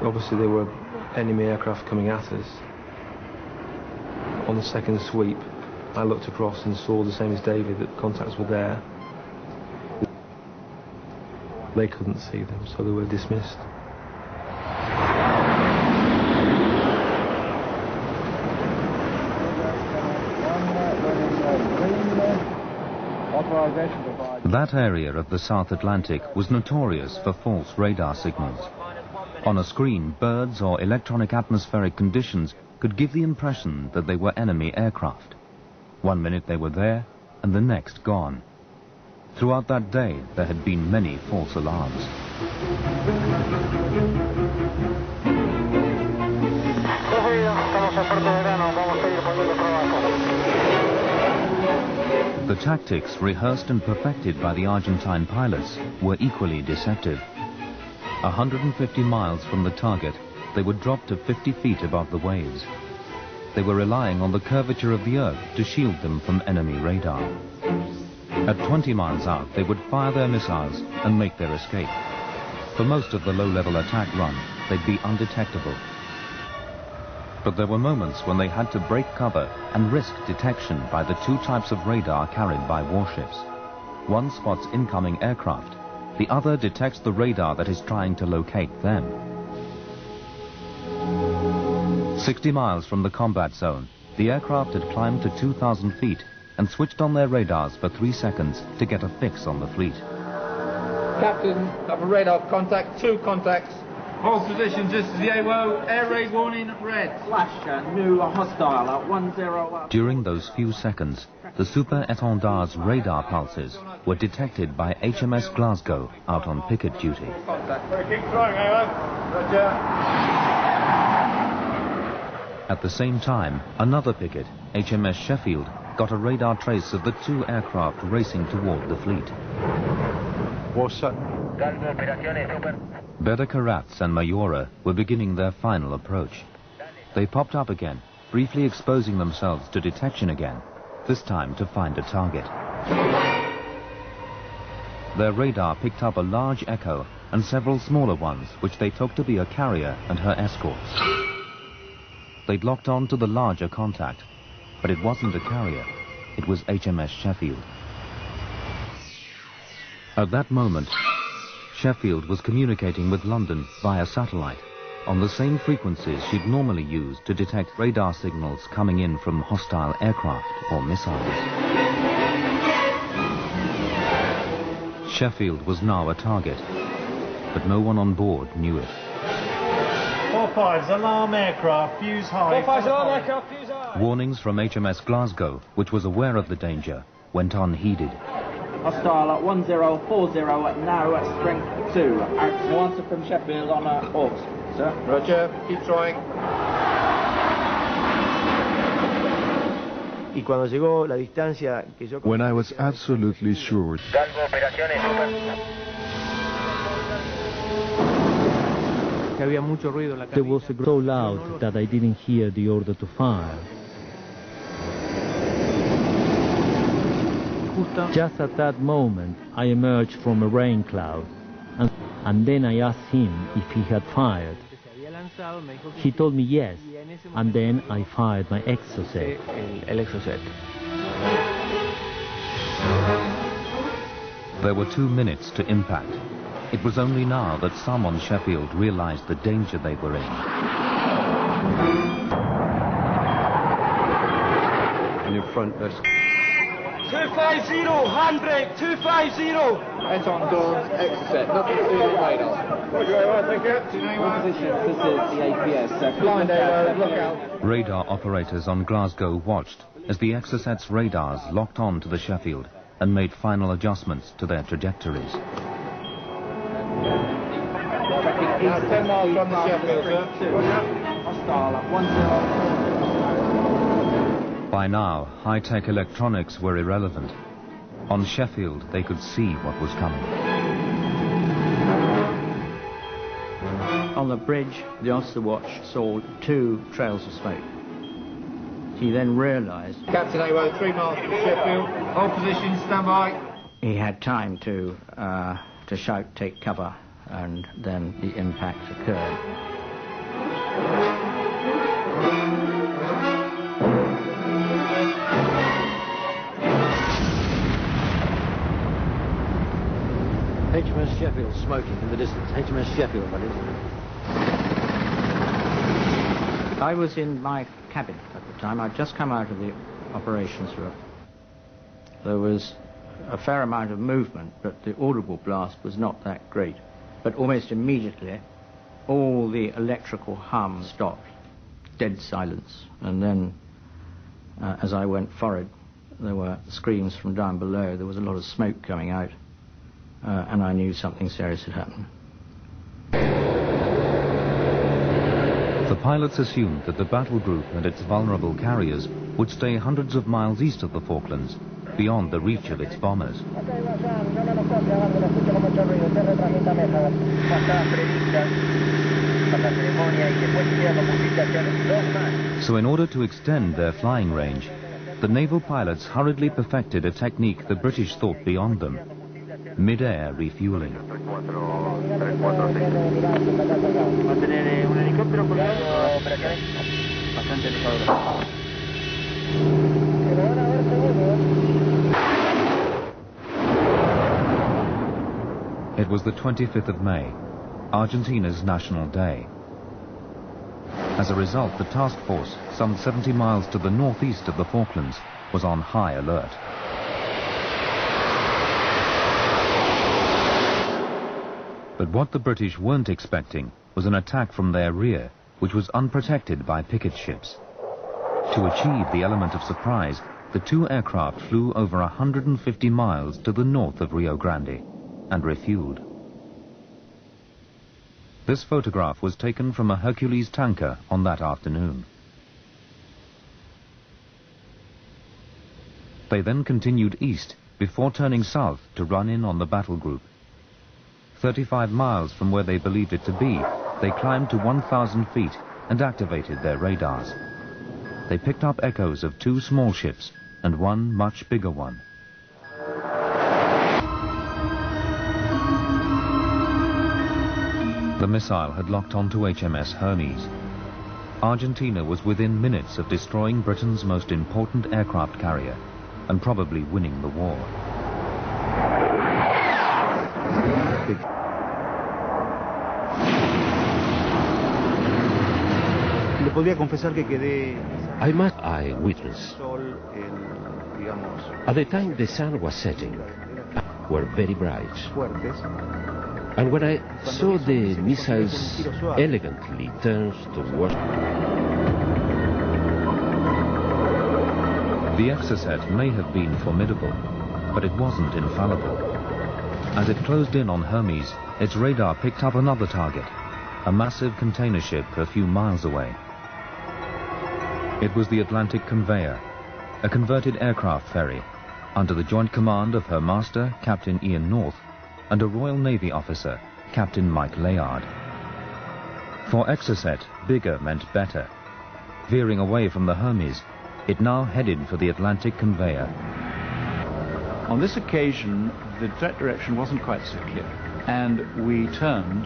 Obviously there were enemy aircraft coming at us. On the second sweep, I looked across and saw the same as David, that contacts were there. They couldn't see them, so they were dismissed. That area of the South Atlantic was notorious for false radar signals. On a screen, birds or electronic atmospheric conditions could give the impression that they were enemy aircraft. 1 minute they were there, and the next gone. Throughout that day, there had been many false alarms. The tactics rehearsed and perfected by the Argentine pilots were equally deceptive. 150 miles from the target, they would drop to 50 feet above the waves. They were relying on the curvature of the Earth to shield them from enemy radar. At 20 miles out, they would fire their missiles and make their escape. For most of the low-level attack run, they'd be undetectable. But there were moments when they had to break cover and risk detection by the two types of radar carried by warships. One spots incoming aircraft. The other detects the radar that is trying to locate them. 60 miles from the combat zone, the aircraft had climbed to 2,000 feet and switched on their radars for 3 seconds to get a fix on the fleet. Captain, have a radar contact, 2 contacts. Hold position just as the AWO, air raid warning, red. Flash, new hostile at 10. During those few seconds, the Super Étendard's radar pulses were detected by HMS Glasgow out on picket duty. At the same time, another picket, HMS Sheffield, got a radar trace of the 2 aircraft racing toward the fleet. Berda-Karatz and Mayora were beginning their final approach. They popped up again, briefly exposing themselves to detection again, this time to find a target. Their radar picked up a large Echo and several smaller ones, which they took to be a carrier and her escorts. They'd locked on to the larger contact, but it wasn't a carrier, it was HMS Sheffield. At that moment, Sheffield was communicating with London via satellite on the same frequencies she'd normally use to detect radar signals coming in from hostile aircraft or missiles. Sheffield was now a target, but no one on board knew it. 4-5's alarm aircraft, fuse high. 4-5's alarm aircraft, fuse high. Warnings from HMS Glasgow, which was aware of the danger, went unheeded. Hostile at 1040 now at strength 2. No answer from Sheffield on Hawks, sir. Roger, keep trying. When I was absolutely sure there was so loud that I didn't hear the order to fire. Just at that moment, I emerged from a rain cloud, and then I asked him if he had fired. He told me yes, and then I fired my Exocet. There were 2 minutes to impact. It was only now that some on Sheffield realized the danger they were in. And in front, there's 250, handbrake, 250. Eton Dawn's Exocet, nothing to do with radar. Thank you. Position, this is the APS. Blind AO, look out. Radar operators on Glasgow watched as the Exocet's radars locked on to the Sheffield and made final adjustments to their trajectories. Now 10 miles from the Sheffield, sir. Hostile at 10. By now, high-tech electronics were irrelevant. On Sheffield, they could see what was coming. On the bridge, the officer watch saw 2 trails of smoke. He then realized Captain AWO, 3 miles from Sheffield. Hold position, stand by. he had time to shout, "take cover," and then the impact occurred. HMS Sheffield smoking in the distance. HMS Sheffield, that is. I was in my cabin at the time. I'd just come out of the operations room. There was a fair amount of movement, but the audible blast was not that great. But almost immediately, all the electrical hum stopped. Dead silence. And then, as I went forward, there were screams from down below. There was a lot of smoke coming out. And I knew something serious had happened. The pilots assumed that the battle group and its vulnerable carriers would stay hundreds of miles east of the Falklands, beyond the reach of its bombers. So in order to extend their flying range, the naval pilots hurriedly perfected a technique the British thought beyond them: mid-air refueling. It was the 25th of May, Argentina's National Day. As a result, the task force, some 70 miles to the northeast of the Falklands, was on high alert. But what the British weren't expecting was an attack from their rear, which was unprotected by picket ships. To achieve the element of surprise, the two aircraft flew over 150 miles to the north of Rio Grande and refueled. This photograph was taken from a Hercules tanker on that afternoon. They then continued east before turning south to run in on the battle group. 35 miles from where they believed it to be, they climbed to 1,000 feet and activated their radars. They picked up echoes of two small ships and one much bigger one. The missile had locked onto HMS Hermes. Argentina was within minutes of destroying Britain's most important aircraft carrier and probably winning the war. I must eyewitness. At the time the sun was setting, were very bright. And when I saw the missiles elegantly turned towards... The Exocet may have been formidable, but it wasn't infallible. As it closed in on Hermes, its radar picked up another target, a massive container ship a few miles away. It was the Atlantic Conveyor, a converted aircraft ferry, under the joint command of her master, Captain Ian North, and a Royal Navy officer, Captain Mike Layard. For Exocet, bigger meant better. Veering away from the Hermes, it now headed for the Atlantic Conveyor. On this occasion, the threat direction wasn't quite so clear, and we turned